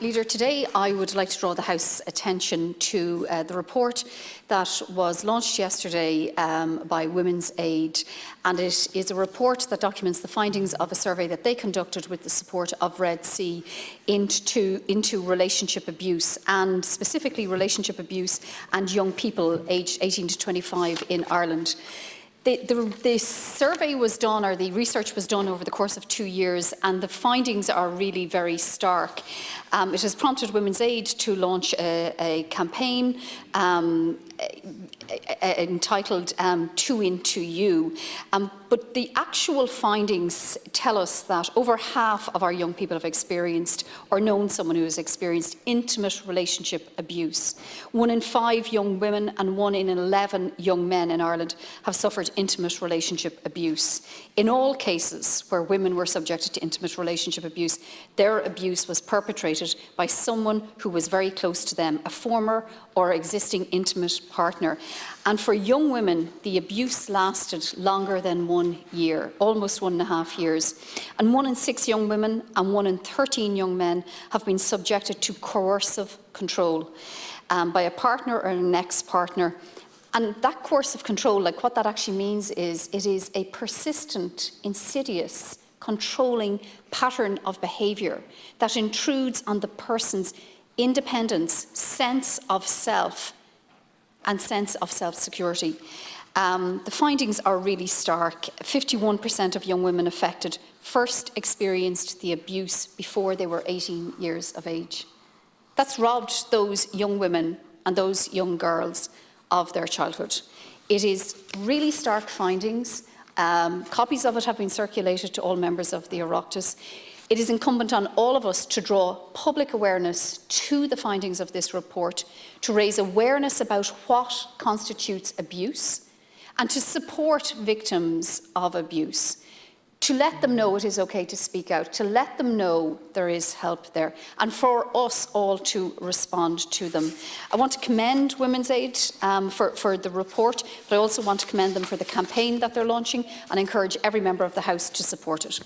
Leader, today I would like to draw the House's attention to the report that was launched yesterday by Women's Aid, and it is a report that documents the findings of a survey that they conducted with the support of Red C into relationship abuse, and specifically relationship abuse and young people aged 18 to 25 in Ireland. The survey was done, or the research was done, over the course of 2 years, and the findings are really very stark. It has prompted Women's Aid to launch a campaign entitled Two Into You. But the actual findings tell us that over half of our young people have experienced or known someone who has experienced intimate relationship abuse. 1 in 5 young women and 1 in 11 young men in Ireland have suffered intimate relationship abuse. In all cases where women were subjected to intimate relationship abuse, their abuse was perpetrated by someone who was very close to them, a former or existing intimate partner. And for young women, the abuse lasted longer than 1 year, almost 1.5 years. And 1 in 6 young women and 1 in 13 young men have been subjected to coercive control by a partner or an ex-partner. And that coercive control, like what that actually means is, it is a persistent, insidious, controlling pattern of behaviour that intrudes on the person's independence, sense of self, and sense of self-security. The findings are really stark. 51% of young women affected first experienced the abuse before they were 18 years of age. That's robbed those young women and those young girls of their childhood. It is really stark findings. Copies of it have been circulated to all members of the Oireachtas. It is incumbent on all of us to draw public awareness to the findings of this report, to raise awareness about what constitutes abuse, and to support victims of abuse, to let them know it is okay to speak out, to let them know there is help there, and for us all to respond to them. I want to commend Women's Aid for the report, but I also want to commend them for the campaign that they're launching, and encourage every member of the House to support it.